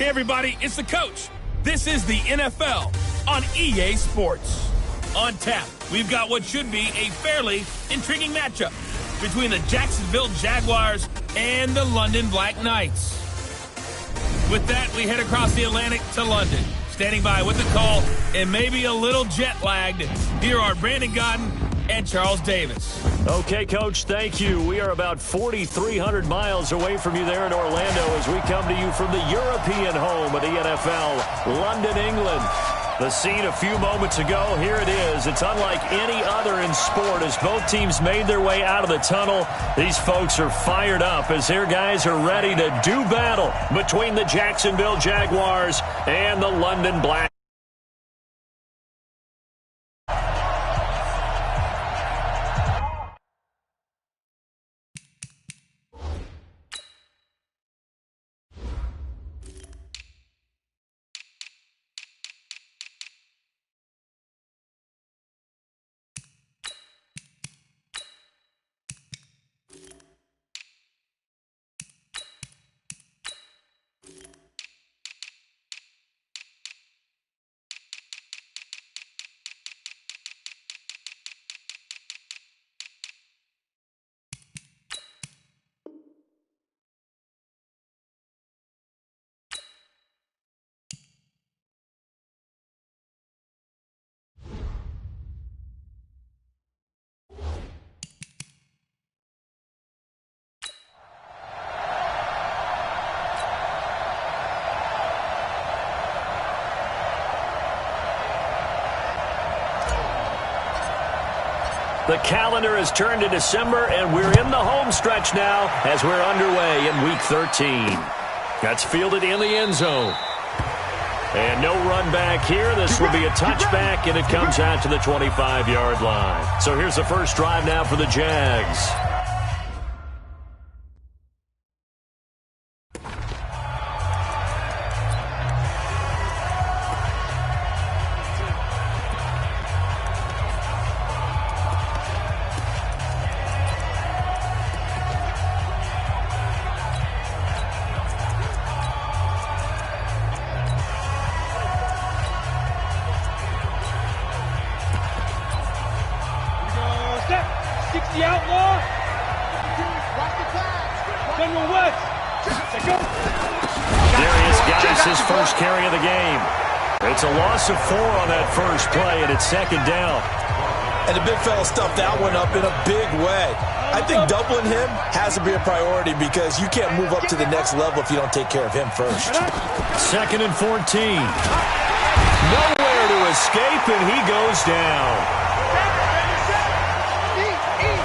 Hey everybody, it's the coach. This is the NFL on EA Sports. On tap, we've got what should be a fairly intriguing matchup between the Jacksonville Jaguars and the London Black Knights. With that, we head across the Atlantic to London. Standing by with the call and maybe a little jet lagged, here are Brandon Godden and Charles Davis. Okay, Coach, thank you. We are about 4,300 miles away from you there in Orlando as we come to you from the European home of the NFL, London, England. The scene a few moments ago, here it is. It's unlike any other in sport as both teams made their way out of the tunnel. These folks are fired up as their guys are ready to do battle between the Jacksonville Jaguars and the London Black. The calendar has turned to December, and we're in the home stretch now as we're underway in Week 13. That's fielded in the end zone. And no run back here. This will be a touchback, and it comes out to the 25-yard line. So here's the first drive now for the Jags. The outlaw. There he is, guys, his first carry of the game. It's a loss of 4 on that first play, and it's second down. And the big fella stuffed that one up in a big way. I think doubling him has to be a priority because you can't move up to the next level if you don't take care of him first. Second and 14. Nowhere to escape, and he goes down.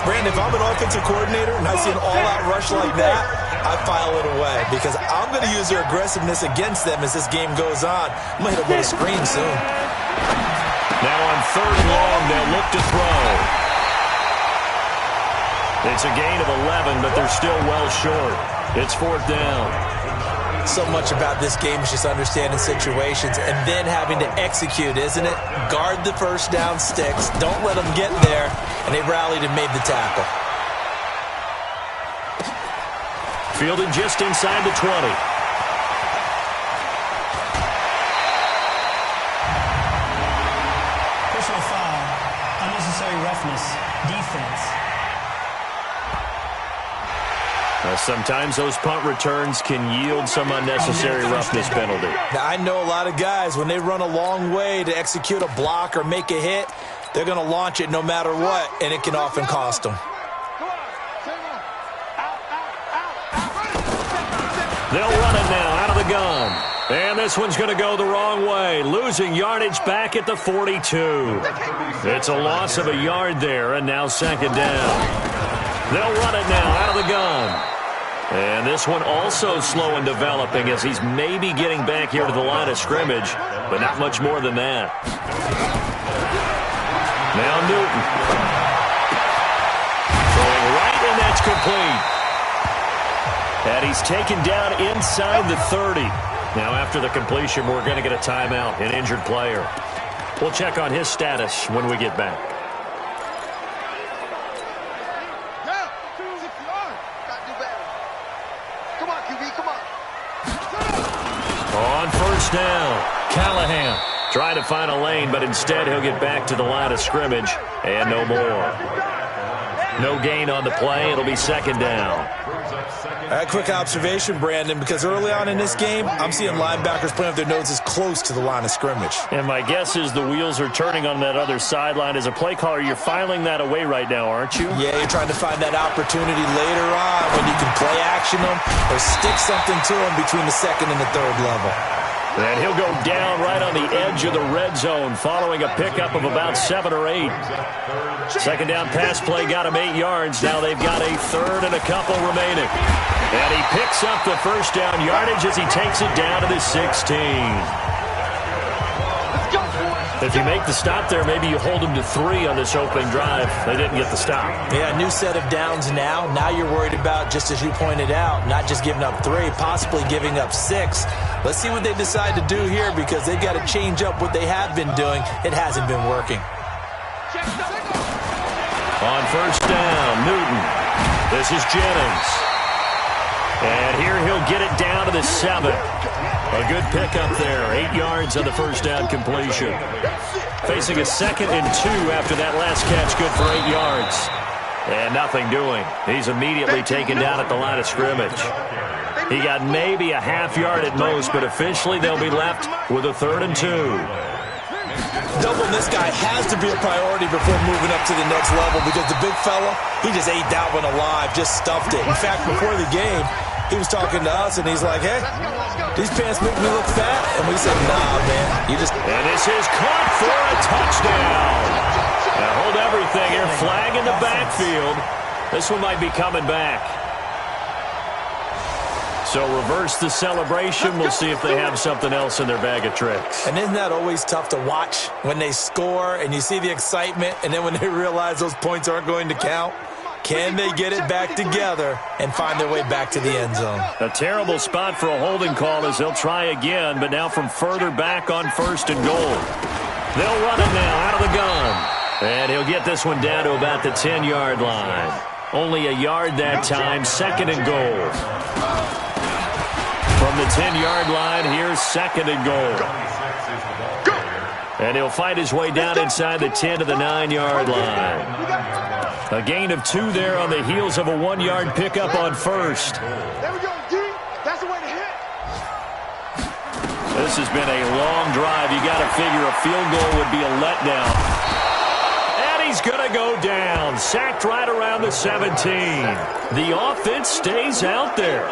Brandon, if I'm an offensive coordinator and I see an all-out rush like that, I file it away because I'm going to use their aggressiveness against them as this game goes on. I'm going to hit them with a screen soon. Now on third and long, they'll look to throw. It's a gain of 11, but they're still well short. It's fourth down. So much about this game is just understanding situations and then having to execute, isn't it? Guard the first down sticks. Don't let them get there. And they rallied and made the tackle. Fielded just inside the 20. Personal foul, unnecessary roughness, defense. Sometimes those punt returns can yield some unnecessary roughness penalty. Now, I know a lot of guys, when they run a long way to execute a block or make a hit, they're going to launch it no matter what, and it can often cost them. They'll run it now out of the gun. And this one's going to go the wrong way, losing yardage back at the 42. It's a loss of a yard there, and now second down. They'll run it now out of the gun. And this one also slow in developing as he's maybe getting back here to the line of scrimmage, but not much more than that. Now Newton. Throwing right, and that's complete. And he's taken down inside the 30. Now after the completion, we're going to get a timeout, an injured player. We'll check on his status when we get back. first down. Callahan trying to find a lane, but instead he'll get back to the line of scrimmage and no more. No gain on the play. It'll be second down. A quick observation, Brandon, because early on in this game, I'm seeing linebackers playing with their noses close to the line of scrimmage. And my guess is the wheels are turning on that other sideline. As a play caller, you're filing that away right now, aren't you? Yeah, you're trying to find that opportunity later on when you can play action them or stick something to them between the second and the third level. And he'll go down right on the edge of the red zone following a pickup of about 7 or 8. Second down pass play got him 8 yards. Now they've got a third and a couple remaining. And he picks up the first down yardage as he takes it down to the 16. If you make the stop there, maybe you hold him to 3 on this opening drive. They didn't get the stop. Yeah, new set of downs now. Now you're worried about, just as you pointed out, not just giving up 3, possibly giving up 6. Let's see what they decide to do here because they've got to change up what they have been doing. It hasn't been working. On first down, Newton. This is Jennings. And here he'll get it down to the 7. A good pickup there. 8 yards on the first down completion. Facing a 2nd and 2 after that last catch. Good for 8 yards. And nothing doing. He's immediately taken down at the line of scrimmage. He got maybe a half yard at most, but officially they'll be left with a 3rd and 2. Doubling this guy has to be a priority before moving up to the next level because the big fella, he just ate that one alive, just stuffed it. In fact, before the game, he was talking to us, and he's like, hey, these pants make me look fat. And we said, nah, man. You just... And this is caught for a touchdown. Now hold everything here. Flag in the backfield. This one might be coming back. So reverse the celebration. We'll see if they have something else in their bag of tricks. And isn't that always tough to watch when they score and you see the excitement, and then when they realize those points aren't going to count? Can they get it back together and find their way back to the end zone? A terrible spot for a holding call as they'll try again, but now from further back on 1st and goal. They'll run it now out of the gun. And he'll get this one down to about the 10-yard line. Only a yard that time, 2nd and goal. From the 10-yard line, here's 2nd and goal. And he'll fight his way down inside the 10 to the 9-yard line. A gain of 2 there on the heels of a 1-yard pickup on 1st. There we go, D. That's the way to hit. This has been a long drive. You got to figure a field goal would be a letdown. And he's going to go down. Sacked right around the 17. The offense stays out there.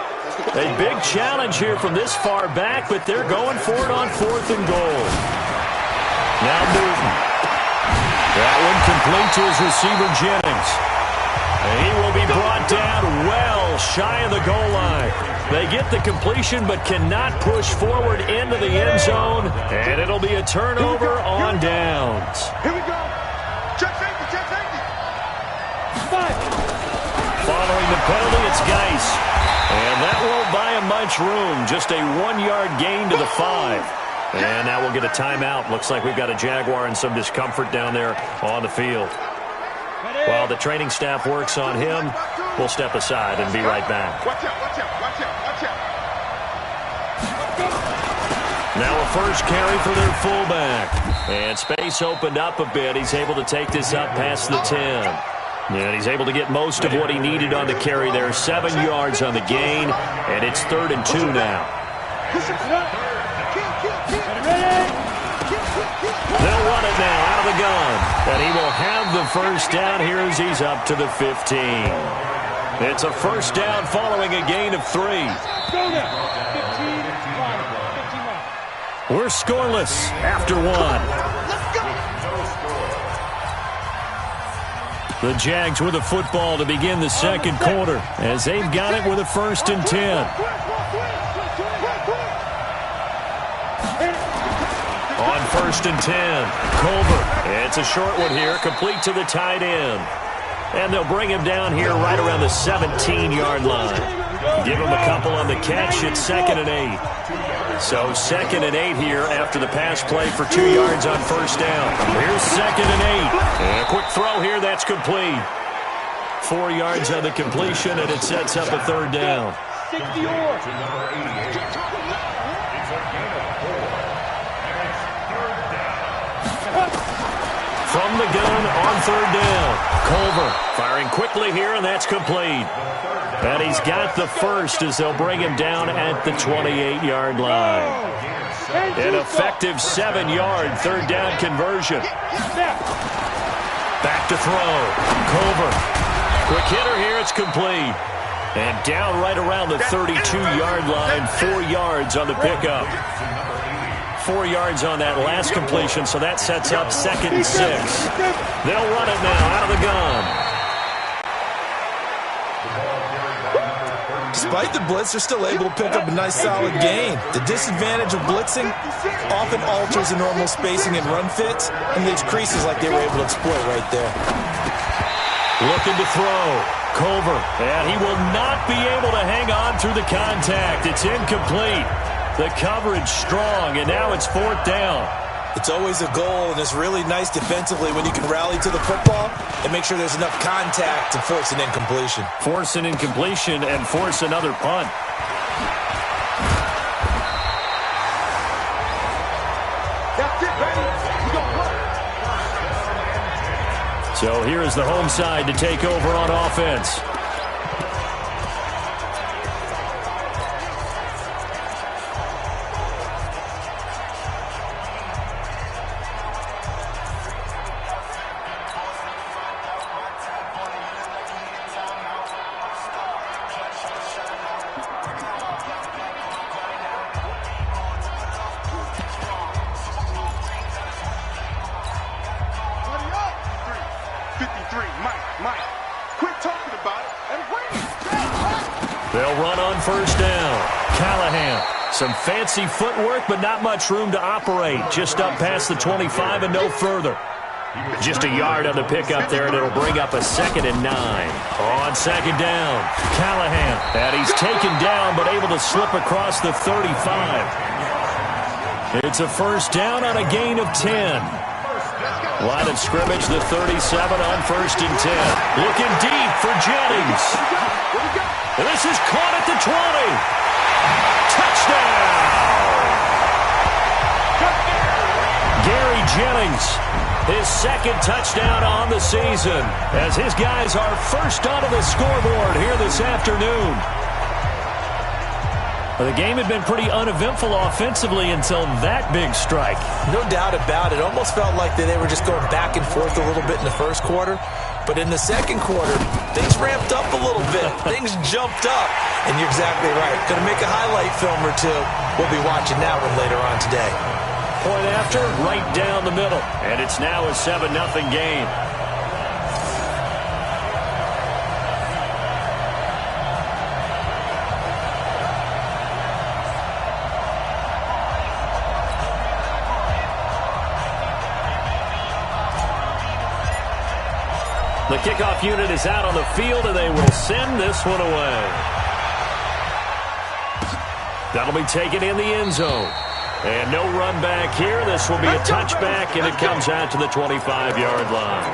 A big challenge here from this far back, but they're going for it on 4th and goal. Now Newton. That one complete to his receiver, Jennings. And he will be brought down well shy of the goal line. They get the completion but cannot push forward into the end zone, and it'll be a turnover on downs. Here we go. Check safety, check safety. 5. Following the penalty, it's Geis. And that won't buy him much room. Just a 1-yard gain to the 5. And now we'll get a timeout. Looks like we've got a Jaguar and some discomfort down there on the field. While the training staff works on him, we'll step aside and be right back. Watch out, watch out, watch out, watch out. Now a first carry for their fullback. And space opened up a bit. He's able to take this up past the 10. And he's able to get most of what he needed on the carry there. 7 yards on the gain, and it's 3rd and 2 now. They'll run it now out of the gun. And he will have the first down here as he's up to the 15. It's a first down following a gain of 3. Go now. 15 We're scoreless after 1. The Jags with a football to begin the second quarter as they've got it with a 1st and 10. On 1st and 10, Culver. It's a short one here, complete to the tight end. And they'll bring him down here right around the 17-yard line. Give him a couple on the catch. It's 2nd and 8. So 2nd and 8 here after the pass play for 2 yards on first down. Here's 2nd and 8. And a quick throw here, that's complete. 4 yards on the completion, and it sets up a 3rd down. 60 yards. from the gun on third down. Culver firing quickly here, and that's complete. And he's got the first as they'll bring him down at the 28-yard line. An effective 7-yard third down conversion. Back to throw. Culver. Quick hitter here. It's complete. And down right around the 32-yard line. 4 yards on the pickup. 4 yards on that last completion, so that sets up 2nd and 6. They'll run it now out of the gun. Despite the blitz, they're still able to pick up a nice solid gain. The disadvantage of blitzing often alters the normal spacing and run fits, and leaves creases like they were able to exploit right there. Looking to throw. Culver, and he will not be able to hang on through the contact. It's incomplete. The coverage strong, and now it's 4th down. It's always a goal, and it's really nice defensively when you can rally to the football and make sure there's enough contact to force an incompletion. Force an incompletion and force another punt. That's it, baby. We gonna play. So here is the home side to take over on offense. They'll run on first down. Callahan, some fancy footwork, but not much room to operate. Just up past the 25 and no further. Just a yard on the pickup there, and it'll bring up a 2nd and 9. On 2nd down, Callahan. And he's taken down, but able to slip across the 35. It's a first down on a gain of 10. Line of scrimmage, the 37 on 1st and 10. Looking deep for Jennings. This is caught at the 20. Touchdown! Gary Jennings, his 2nd touchdown on the season, as his guys are first onto the scoreboard here this afternoon. The game had been pretty uneventful offensively until that big strike. No doubt about it. Almost felt like they were just going back and forth a little bit in the first quarter. But in the second quarter, things ramped up a little bit. Things jumped up. And you're exactly right. Going to make a highlight film or two. We'll be watching that one later on today. Point after, right down the middle. And it's now a 7-0 game. The kickoff unit is out on the field, and they will send this one away. That'll be taken in the end zone. And no run back here. This will be a touchback, and it comes out to the 25-yard line.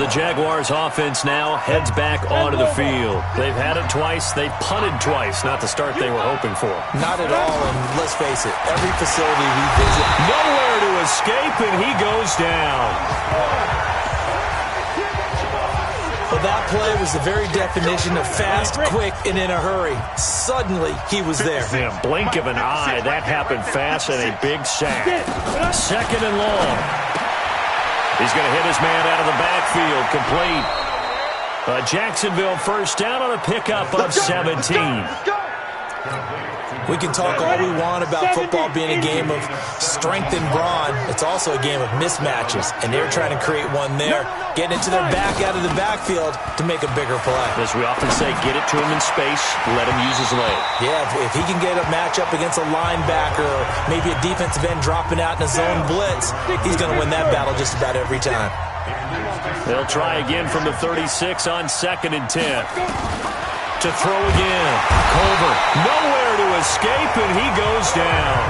The Jaguars offense now heads back onto the field. They've had it twice. They've punted twice. Not the start they were hoping for. Not at all, and let's face it, every facility we visit. Nowhere to escape, and he goes down. Well, that play was the very definition of fast, quick, and in a hurry. Suddenly, he was there. In a blink of an eye, that happened fast and a big sack. 2nd and long. He's going to hit his man out of the backfield, complete. Jacksonville first down on a pickup of 17. We can talk all we want about football being a game of strength and brawn. It's also a game of mismatches, and they're trying to create one there, getting it to their back out of the backfield to make a bigger play. As we often say, get it to him in space, let him use his leg. Yeah, if he can get a matchup against a linebacker or maybe a defensive end dropping out in a zone blitz, he's going to win that battle just about every time. They'll try again from the 36 on 2nd and 10. To throw again. Culver, nowhere to escape, and he goes down.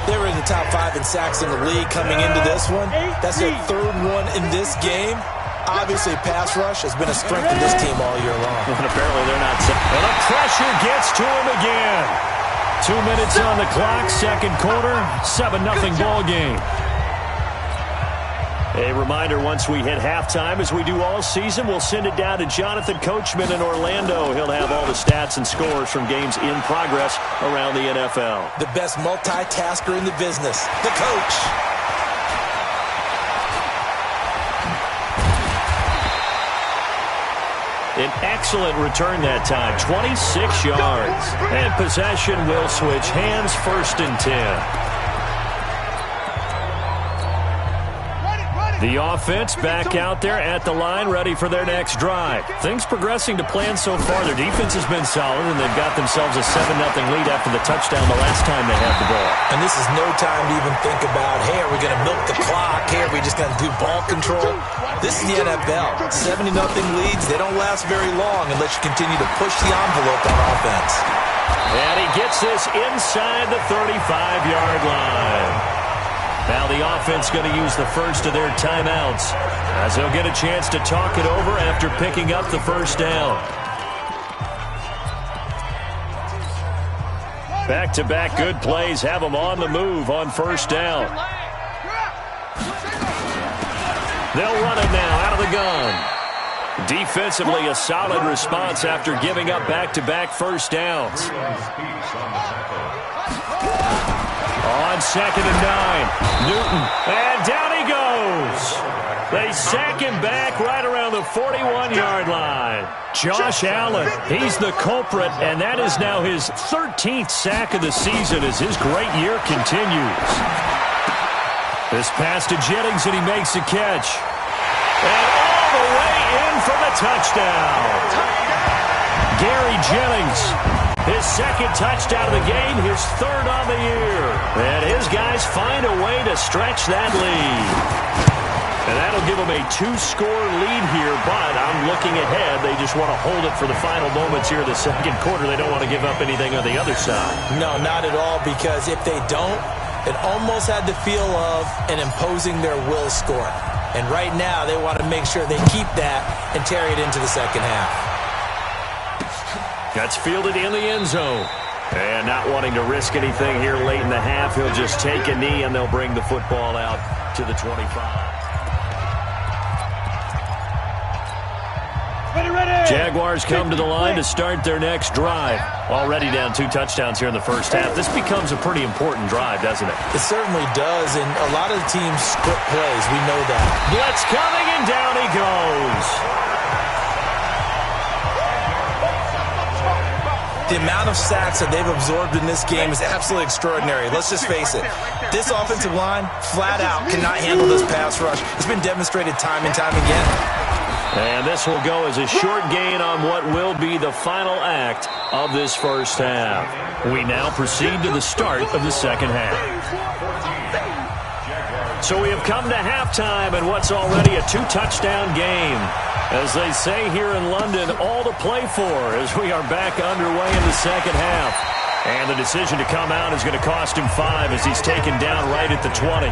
They were in the top 5 in sacks in the league coming into this one. That's their 3rd one in this game. Obviously, pass rush has been a strength of this team all year long. And apparently they're not. And the pressure gets to him again. 2 minutes on the clock, second quarter, 7-0 ball game. A reminder, once we hit halftime, as we do all season, we'll send it down to Jonathan Coachman in Orlando. He'll have all the stats and scores from games in progress around the NFL. The best multitasker in the business, the coach. An excellent return that time, 26 yards. And possession will switch hands, 1st and 10. The offense back out there at the line, ready for their next drive. Things progressing to plan so far. Their defense has been solid, and they've got themselves a 7-0 lead after the touchdown the last time they had the ball. And this is no time to even think about, hey, are we going to milk the clock? Hey, are we just going to do ball control? This is the NFL. 70-0 leads, they don't last very long unless you continue to push the envelope on offense. And he gets this inside the 35-yard line. Now the offense going to use the first of their timeouts as they'll get a chance to talk it over after picking up the first down. Back-to-back good plays have them on the move on first down. They'll run it now out of the gun. Defensively, a solid response after giving up back-to-back first downs. On 2nd and 9, Newton, and down he goes. They sack him back right around the 41-yard line. Josh Allen, he's the culprit, and that is now his 13th sack of the season as his great year continues. This pass to Jennings, and he makes the catch. And all the way in for the touchdown. Gary Jennings, his 2nd touchdown of the game, his 3rd on the year. And his guys find a way to stretch that lead. And that'll give them a 2-score lead here, but I'm looking ahead. They just want to hold it for the final moments here in the 2nd quarter. They don't want to give up anything on the other side. No, not at all, because if they don't, it almost had the feel of an imposing their will score. And right now, they want to make sure they keep that and carry it into the 2nd half. That's fielded in the end zone. And not wanting to risk anything here late in the half, he'll just take a knee, and they'll bring the football out to the 25. Jaguars come to the line to start their next drive. Already down 2 touchdowns here in the first half. This becomes a pretty important drive, doesn't it? It certainly does, and a lot of the teams script plays. We know that. Blitz coming, and down he goes. The amount of sacks that they've absorbed in this game is absolutely extraordinary. Let's just face it. This offensive line, flat out, cannot handle this pass rush. It's been demonstrated time and time again. And this will go as a short gain on what will be the final act of this first half. We now proceed to the start of the 2nd half. So we have come to halftime and what's already a 2-touchdown game. As they say here in London, all to play for as we are back underway in the 2nd half. And the decision to come out is going to cost him 5 as he's taken down right at the 20.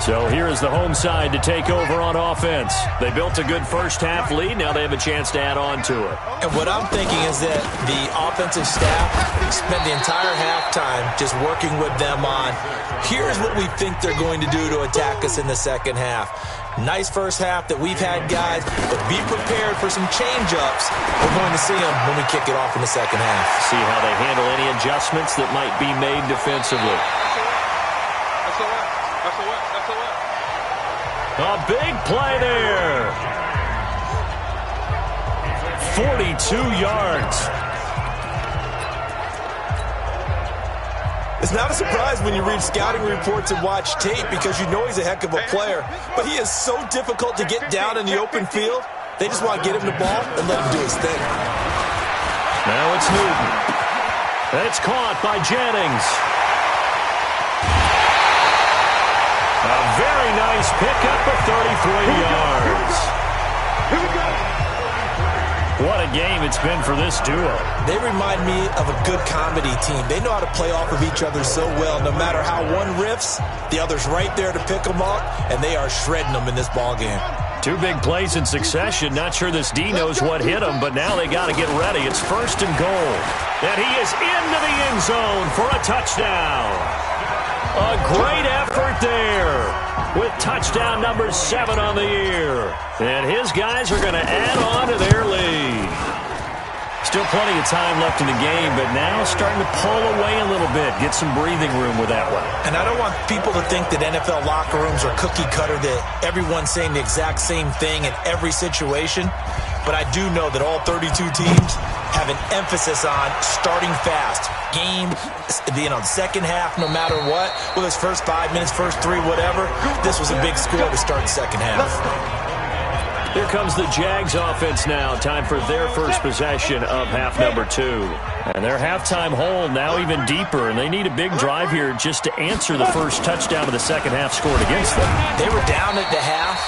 So here is the home side to take over on offense. They built a good first half lead. Now they have a chance to add on to it. And what I'm thinking is that the offensive staff spent the entire halftime just working with them on, here's what we think they're going to do to attack us in the 2nd half. Nice first half that we've had, guys, but be prepared for some change-ups. We're going to see them when we kick it off in the 2nd half. See how they handle any adjustments that might be made defensively. A big play there. 42 yards. It's not a surprise when you read scouting reports and watch tape because you know he's a heck of a player. But he is so difficult to get down in the open field. They just want to get him the ball and let him do his thing. Now it's Newton. It's caught by Jennings. A very nice pickup of 33 yards. What a game it's been for this duo. They remind me of a good comedy team. They know how to play off of each other so well. No matter how one riffs, the other's right there to pick them up, and they are shredding them in this ballgame. 2 big plays in succession. Not sure this D knows what hit him, but now they got to get ready. It's 1st and goal. And he is into the end zone for a touchdown. A great effort there with touchdown number 7 on the year. And his guys are going to add on to their lead. Still plenty of time left in the game, but now starting to pull away a little bit, get some breathing room with that one. And I don't want people to think that NFL locker rooms are cookie cutter, that everyone's saying the exact same thing in every situation. But I do know that all 32 teams have an emphasis on starting fast. Game, second half, no matter what. Whether it's first 5 minutes, first 3, whatever. This was a big score to start the second half. Here comes the Jags offense now. Time for their first possession of half number 2. And their halftime hole now even deeper, and they need a big drive here just to answer the first touchdown of the second half scored against them. They were down at the half.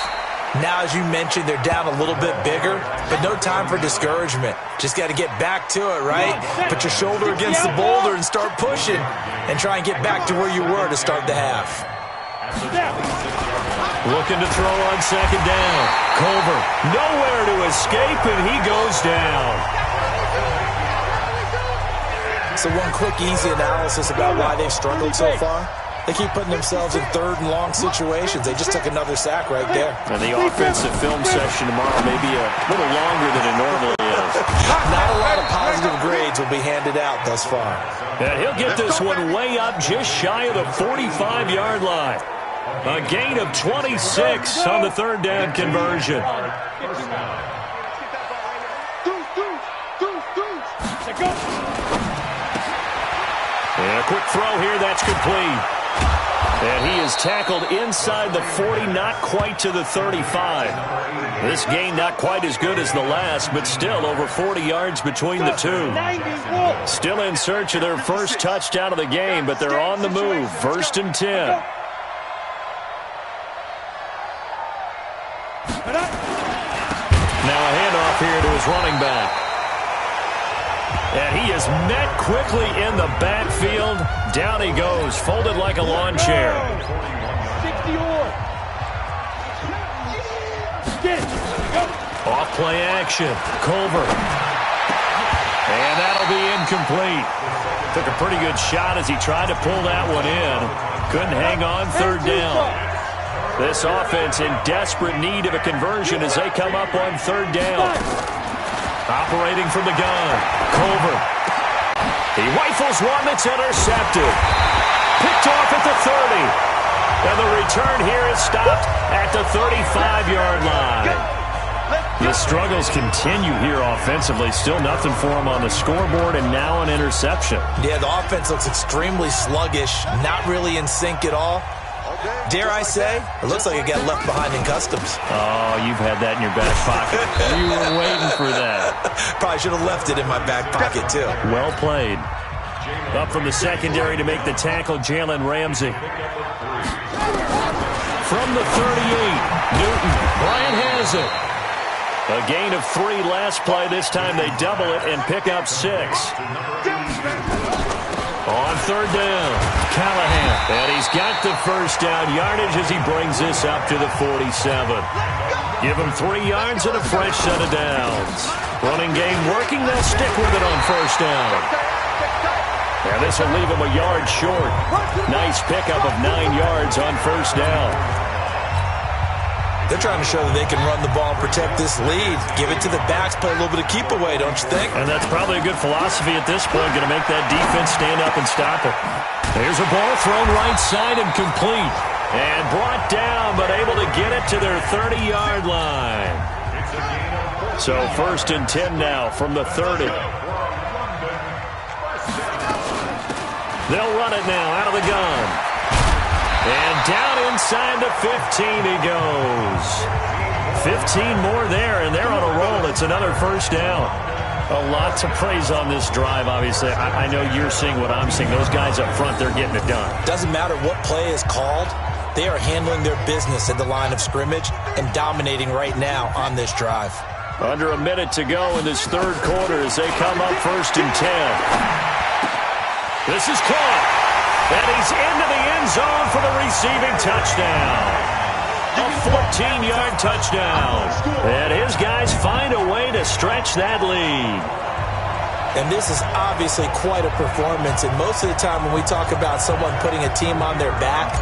Now, as you mentioned, they're down a little bit bigger, but no time for discouragement. Just got to get back to it, right? Put your shoulder against the boulder and start pushing and try and get back to where you were to start the half. Looking to throw on second down. Culver, nowhere to escape, and he goes down. So one quick, easy analysis about why they've struggled so far. They keep putting themselves in third and long situations. They just took another sack right there. And the offensive film session tomorrow may be a little longer than it normally is. Not a lot of positive grades will be handed out thus far. And he'll get this one way up just shy of the 45-yard line. A gain of 26 on the third down conversion. And a quick throw here, that's complete. And he is tackled inside the 40, not quite to the 35. This gain not quite as good as the last, but still over 40 yards between the two. Still in search of their first touchdown of the game, but they're on the move. First and 10. Now a handoff here to his running back. And he is met quickly in the backfield. Down he goes, folded like a lawn chair. Off play action. Culver. And that'll be incomplete. Took a pretty good shot as he tried to pull that one in. Couldn't hang on third down. This offense in desperate need of a conversion as they come up on third down. Operating from the gun, Culver. He rifles one that's intercepted. Picked off at the 30. And the return here is stopped at the 35-yard line. The struggles continue here offensively. Still nothing for him on the scoreboard, and now an interception. Yeah, the offense looks extremely sluggish, not really in sync at all. Dare I say, it looks like it got left behind in customs. Oh, you've had that in your back pocket. You were waiting for that. Probably should have left it in my back pocket, too. Well played. Up from the secondary to make the tackle, Jalen Ramsey. From the 38, Newton. Bryant has it. A gain of 3 last play. This time they double it and pick up 6. On third down, Callahan. And he's got the first down yardage as he brings this up to the 47. Give him 3 yards and a fresh set of downs. Running game working. They'll stick with it on first down. And this will leave him a yard short. Nice pickup of 9 yards on first down. They're trying to show that they can run the ball and protect this lead. Give it to the backs, play a little bit of keep away, don't you think? And that's probably a good philosophy at this point. Going to make that defense stand up and stop it. There's a ball thrown right side and complete. And brought down, but able to get it to their 30-yard line. So first and 10 now from the 30. They'll run it now out of the gun. And down inside the 15 he goes. 15 more there, and they're on a roll. It's another first down. A lot to praise on this drive, obviously. I know you're seeing what I'm seeing. Those guys up front, they're getting it done. Doesn't matter what play is called. They are handling their business at the line of scrimmage and dominating right now on this drive. Under a minute to go in this third quarter as they come up first and 10. This is caught. And he's into the end zone for the receiving touchdown. A 14-yard touchdown. And his guys find a way to stretch that lead. And this is obviously quite a performance. And most of the time when we talk about someone putting a team on their back,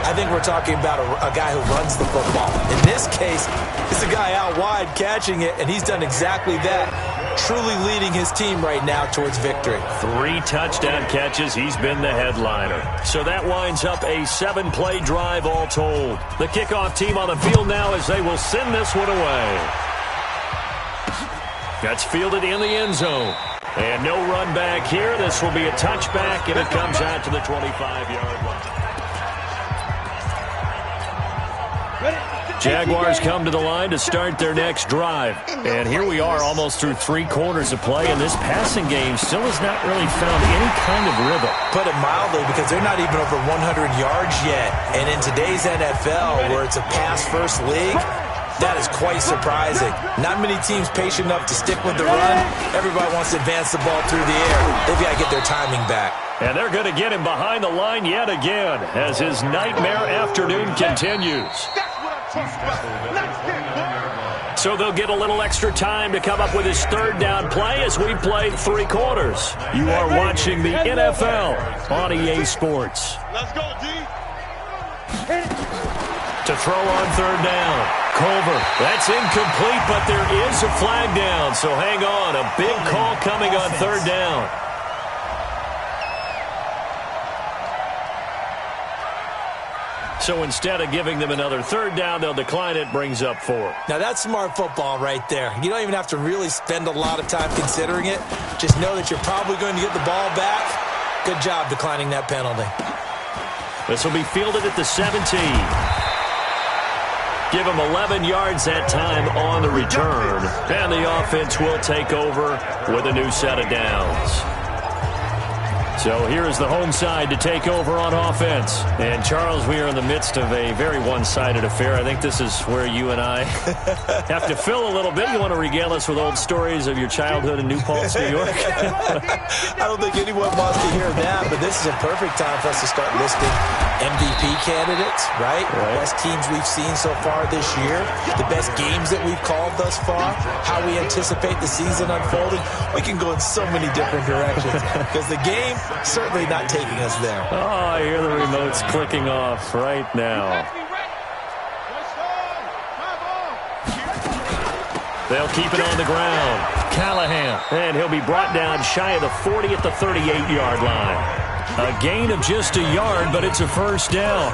I think we're talking about a guy who runs the football. In this case, it's a guy out wide catching it, and he's done exactly that. Truly leading his team right now towards victory. 3 touchdown catches. He's been the headliner. So that winds up a 7-play drive all told. The kickoff team on the field now as they will send this one away. That's fielded in the end zone. And no run back here. This will be a touchback, and it comes out to the 25-yard line. Jaguars come to the line to start their next drive. And here we are almost through 3 quarters of play, and this passing game still has not really found any kind of rhythm. Put it mildly, because they're not even over 100 yards yet. And in today's NFL, where it's a pass-first league, that is quite surprising. Not many teams patient enough to stick with the run. Everybody wants to advance the ball through the air. They've got to get their timing back. And they're going to get him behind the line yet again as his nightmare afternoon continues. So they'll get a little extra time to come up with his 3rd down play as we played 3 quarters. You are watching the NFL on EA Sports. Let's go, D. To throw on 3rd down. Culver. That's incomplete, but there is a flag down. So hang on. A big call coming on 3rd down. So instead of giving them another 3rd down, they'll decline it, brings up 4. Now that's smart football right there. You don't even have to really spend a lot of time considering it. Just know that you're probably going to get the ball back. Good job declining that penalty. This will be fielded at the 17. Give him 11 yards that time on the return. And the offense will take over with a new set of downs. So here is the home side to take over on offense. And, Charles, we are in the midst of a very one-sided affair. I think this is where you and I have to fill a little bit. You want to regale us with old stories of your childhood in New Paltz, New York? I don't think anyone wants to hear that, but this is a perfect time for us to start listing MVP candidates, right? Best teams we've seen so far this year, the best games that we've called thus far, how we anticipate the season unfolding. We can go in so many different directions because the game certainly not taking us there. Oh, I hear the remotes clicking off right now. They'll keep it on the ground. Callahan. And he'll be brought down shy of the 40 at the 38-yard line. A gain of just a yard, but it's a 1st down.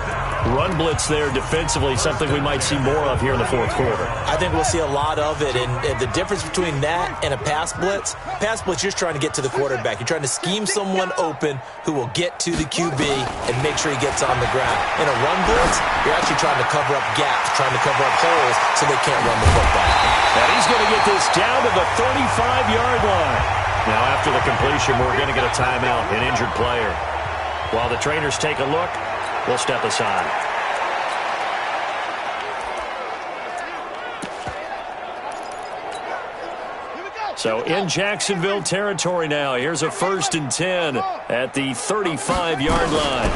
Run blitz there defensively, something we might see more of here in the 4th quarter. I think we'll see a lot of it, and the difference between that and a pass blitz, you're just trying to get to the quarterback. You're trying to scheme someone open who will get to the QB and make sure he gets on the ground. In a run blitz, you're actually trying to cover up gaps, trying to cover up holes so they can't run the football. And he's going to get this down to the 35-yard line. Now, after the completion, we're going to get a timeout, an injured player. While the trainers take a look, we'll step aside. So in Jacksonville territory now. Here's a 1st and 10 at the 35-yard line.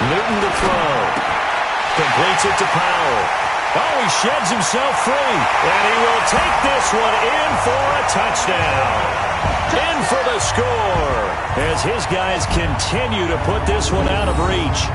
Newton to throw. Completes it to Powell. Oh, he sheds himself free. And he will take this one in for a touchdown. In for the score as his guys continue to put this one out of reach.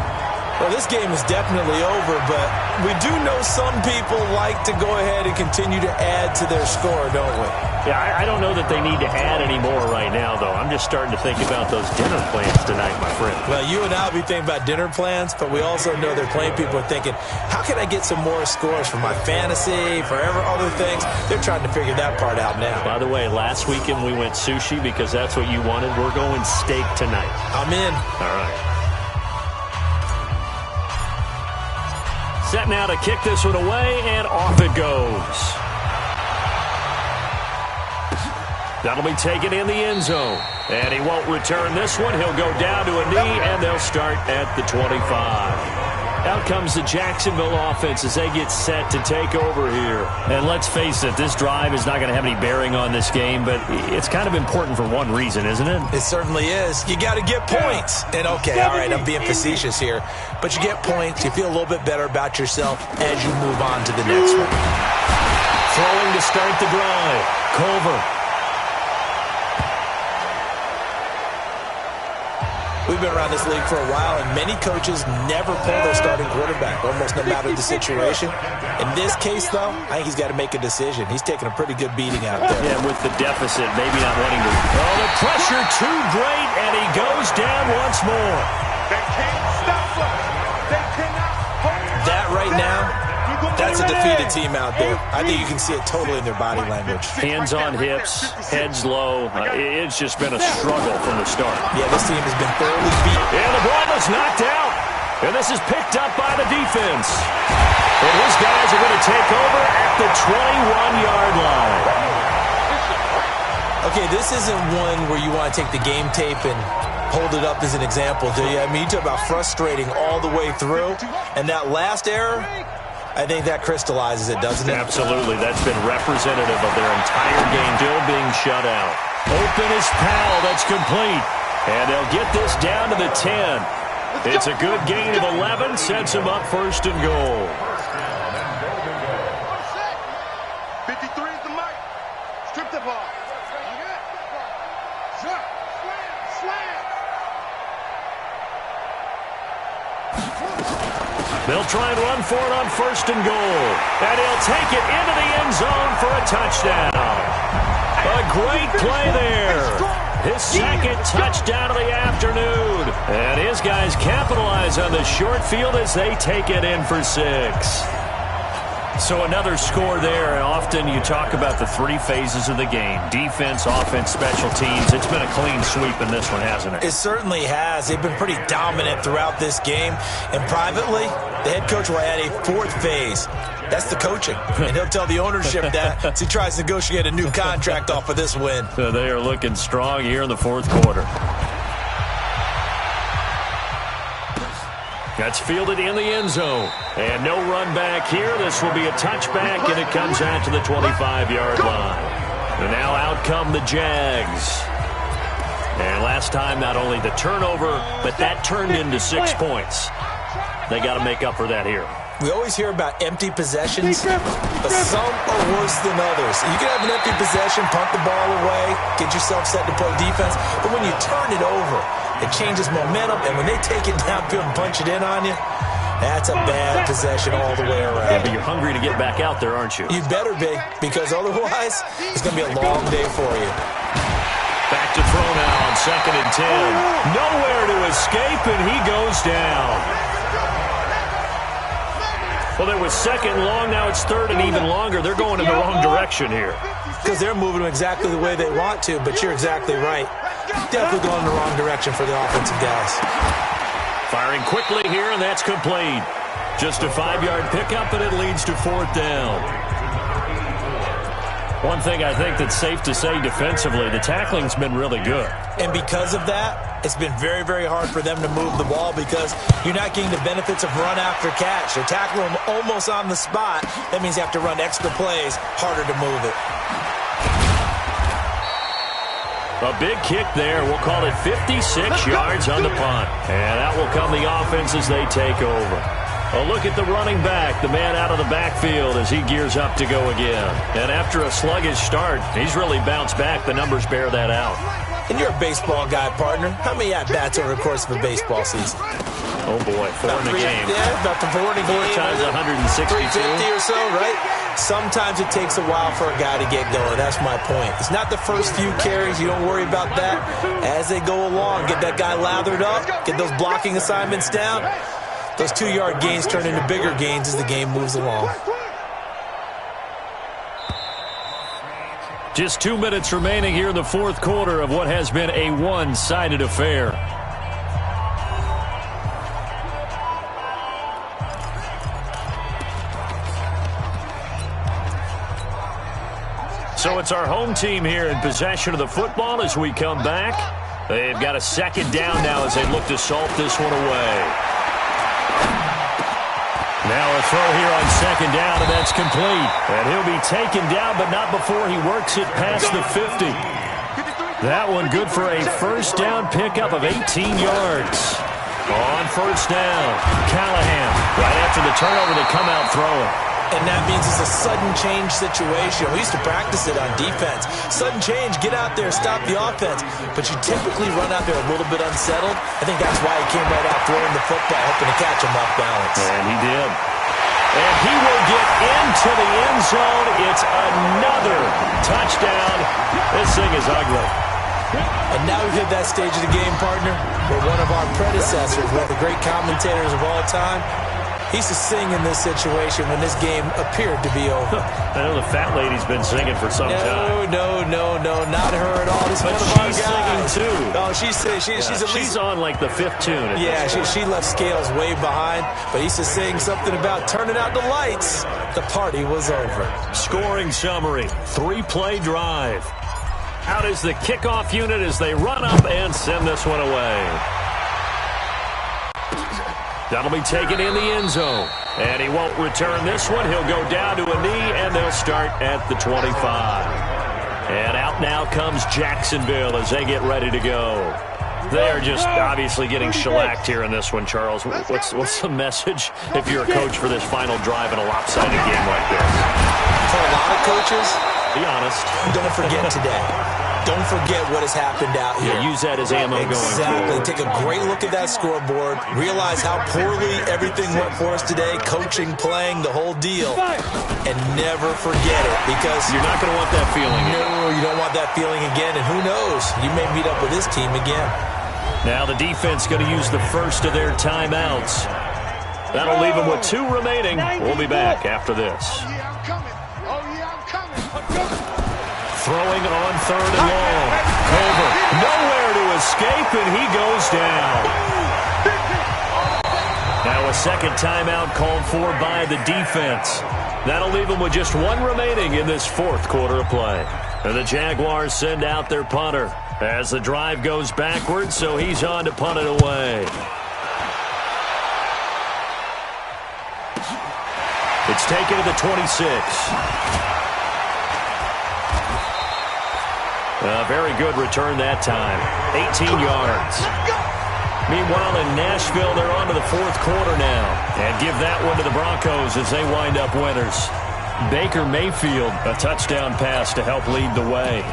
Well, this game is definitely over, but we do know some people like to go ahead and continue to add to their score, don't we? Yeah, I don't know that they need to add any more right now, though. I'm just starting to think about those dinner plans tonight, my friend. Well, you and I will be thinking about dinner plans, but we also know they're playing people are thinking, how can I get some more scores for my fantasy, for other things? They're trying to figure that part out now. By the way, last weekend we went sushi because that's what you wanted. We're going steak tonight. I'm in. All right. Set now to kick this one away, and off it goes. That'll be taken in the end zone. And he won't return this one. He'll go down to a knee, and they'll start at the 25. Out comes the Jacksonville offense as they get set to take over here. And let's face it, this drive is not going to have any bearing on this game, but it's kind of important for one reason, isn't it? It certainly is. You got to get points. And okay, all right, I'm being facetious here, but you get points. You feel a little bit better about yourself as you move on to the next one. Throwing to start the drive. Culver. We've been around this league for a while, and many coaches never pull their starting quarterback, almost no matter the situation. In this case, though, I think he's got to make a decision. He's taking a pretty good beating out there. Yeah, with the deficit, maybe not wanting to. Oh, the pressure too great, and he goes down once more. They can't stop us. They cannot hold That right now, that's a defeated team out there. I think you can see it totally in their body language. Hands on hips, heads low. It's just been a struggle from the start. Yeah, this team has been thoroughly beat. And the ball is knocked out. And this is picked up by the defense. And his guys are going to take over at the 21-yard line. Okay, this isn't one where you want to take the game tape and hold it up as an example, do you? I mean, you talk about frustrating all the way through. And that last error, I think that crystallizes it, doesn't it? Absolutely. That's been representative of their entire game, still being shut out. Open is Powell. That's complete. And they'll get this down to the 10. It's a good gain of 11. Sets them up first and goal. 53 is the mic. Strip the ball. They'll try and run for it on first and goal. And he'll take it into the end zone for a touchdown. A great play there. His second touchdown of the afternoon. And his guys capitalize on the short field as they take it in for 6. So another score there, and often you talk about the 3 phases of the game. Defense, offense, special teams. It's been a clean sweep in this one, hasn't it? It certainly has. They've been pretty dominant throughout this game. And privately, the head coach will add a 4th phase. That's the coaching. And he'll tell the ownership that as he tries to negotiate a new contract off of this win. So they are looking strong here in the 4th quarter. That's fielded in the end zone. And no run back here. This will be a touchback, and it comes out to the 25-yard line. And now out come the Jags. And last time, not only the turnover, but that turned into 6 points. They got to make up for that here. We always hear about empty possessions, but some are worse than others. You can have an empty possession, punt the ball away, get yourself set to play defense, but when you turn it over, it changes momentum, and when they take it downfield and punch it in on you, that's a bad possession all the way around. Yeah, but you're hungry to get back out there, aren't you? You better be, because otherwise, it's going to be a long day for you. Back to throw now on 2nd and 10. Nowhere to escape, and he goes down. Well, there was 2nd long, now it's 3rd and even longer. They're going in the wrong direction here. Because they're moving exactly the way they want to, but you're exactly right. Definitely going in the wrong direction for the offensive guys. Firing quickly here, and that's complete. Just a 5-yard pickup, and it leads to 4th down. One thing I think that's safe to say defensively, the tackling's been really good. And because of that, it's been very, very hard for them to move the ball because you're not getting the benefits of run after catch. They're tackling them almost on the spot. That means you have to run extra plays, harder to move it. A big kick there. We'll call it 56 yards on the punt. And out will come the offense as they take over. A look at the running back, the man out of the backfield as he gears up to go again. And after a sluggish start, he's really bounced back. The numbers bear that out. And you're a baseball guy, partner. How many at-bats over the course of a baseball season? Oh, boy, 4 in a game. Yeah, about 4 in a game. 4 times 162. 350 or so, right? Sometimes it takes a while for a guy to get going. That's my point. It's not the first few carries. You don't worry about that. As they go along, get that guy lathered up, get those blocking assignments down. Those 2-yard gains turn into bigger gains as the game moves along. Just 2 minutes remaining here in the 4th quarter of what has been a one-sided affair. So it's our home team here in possession of the football as we come back. They've got a 2nd down now as they look to salt this one away. Now a throw here on 2nd down, and that's complete. And he'll be taken down, but not before he works it past the 50. That one good for a 1st down pickup of 18 yards. On 1st down, Callahan. Right after the turnover, they come out throwing. and that means it's a sudden change situation. We used to practice it on defense. Sudden change, get out there, stop the offense. But you typically run out there a little bit unsettled. I think that's why he came right out throwing the football, hoping to catch him off balance. And he did. And he will get into the end zone. It's another touchdown. This thing is ugly. And now we've hit that stage of the game, partner, where one of our predecessors, one of the great commentators of all time, he used to sing in this situation when this game appeared to be over. I know the fat lady's been singing for some time. No, not her at all. This but one of our she's singing guys. too. Oh, she's on like the 5th tune. Yeah, she left Scales way behind, but he used to sing something about turning out the lights. The party was over. Scoring summary, 3-play drive. Out is the kickoff unit as they run up and send this one away. That'll be taken in the end zone. And he won't return this one. He'll go down to a knee, and they'll start at the 25. And out now comes Jacksonville as they get ready to go. They are just obviously getting shellacked here in this one, Charles. What's the message if you're a coach for this final drive in a lopsided game like this? For a lot of coaches, be honest. Don't forget today. Don't forget what has happened out here. Yeah, use that as ammo going Exactly. forward. Take a great look at that scoreboard. Realize how poorly everything went for us today. Coaching, playing, the whole deal. And never forget it, because you're not going to want that feeling again. No, you don't want that feeling again. And who knows? You may meet up with this team again. Now the defense going to use the first of their timeouts. That'll leave them with 2 remaining. We'll be back after this. Throwing on 3rd and long. Culver nowhere to escape, and he goes down. Now a second timeout called for by the defense. That'll leave them with just 1 remaining in this 4th quarter of play. And the Jaguars send out their punter as the drive goes backwards, so he's on to punt it away. It's taken to the 26. A very good return that time. 18 yards. Meanwhile, in Nashville, they're on to the 4th quarter now. And give that one to the Broncos as they wind up winners. Baker Mayfield, a touchdown pass to help lead the way.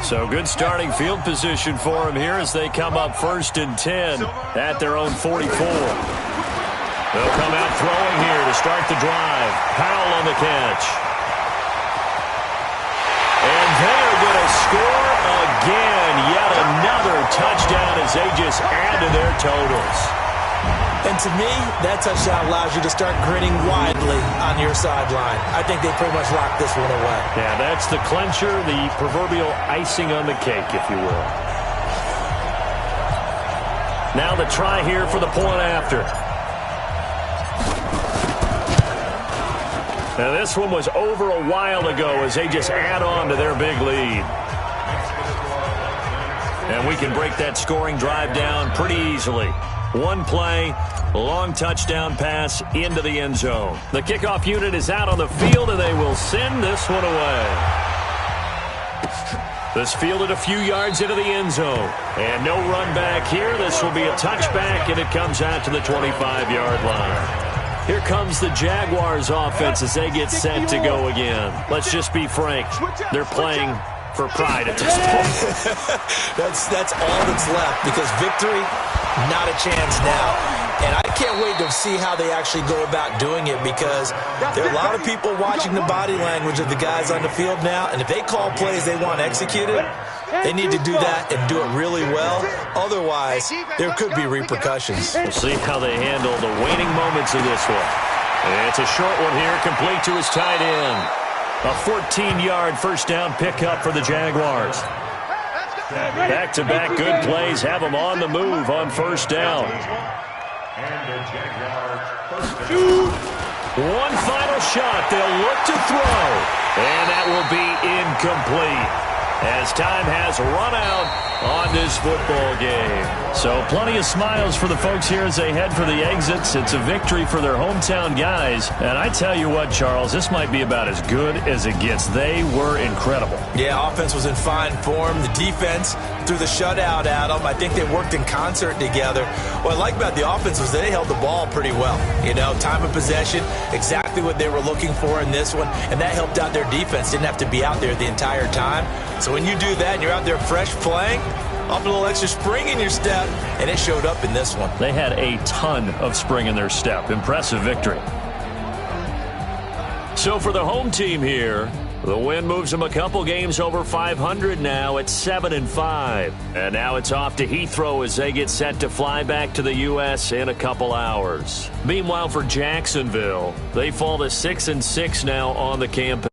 So good starting field position for them here as they come up 1st and 10 at their own 44. They'll come out throwing here to start the drive. Powell on the catch. And they're going to score again. Yet another touchdown as they just add to their totals. And to me, that touchdown allows you to start grinning widely on your sideline. I think they pretty much locked this one away. Yeah, that's the clincher, the proverbial icing on the cake, if you will. Now the try here for the point after. Now this one was over a while ago as they just add on to their big lead. And we can break that scoring drive down pretty easily. 1 play, long touchdown pass into the end zone. The kickoff unit is out on the field, and they will send this one away. This fielded a few yards into the end zone. And no run back here. This will be a touchback, and it comes out to the 25-yard line. Here comes the Jaguars offense as they get set to go again. Let's just be frank. They're playing for pride at this point. That's all that's left, because victory, not a chance now. And I can't wait to see how they actually go about doing it, because there are a lot of people watching the body language of the guys on the field now, and if they call plays they want executed, they need to do that and do it really well. Otherwise, there could be repercussions. We'll see how they handle the waning moments of this one. It's a short one here, complete to his tight end. A 14-yard first down pickup for the Jaguars. Back-to-back good plays have them on the move on first down. One final shot. They'll look to throw. And that will be incomplete, as time has run out on this football game. So plenty of smiles for the folks here as they head for the exits. It's a victory for their hometown guys. And I tell you what, Charles, this might be about as good as it gets. They were incredible. Yeah, offense was in fine form. The defense through the shutout, Adam. I think they worked in concert together. What I like about the offense was they held the ball pretty well. You know, time of possession, exactly what they were looking for in this one, and that helped out their defense. Didn't have to be out there the entire time. So when you do that and you're out there fresh playing, up a little extra spring in your step, and it showed up in this one. They had a ton of spring in their step. Impressive victory. So for the home team here, the win moves them a couple games over 500 now at 7-5. And now it's off to Heathrow as they get set to fly back to the U.S. in a couple hours. Meanwhile, for Jacksonville, they fall to 6-6 now on the campaign.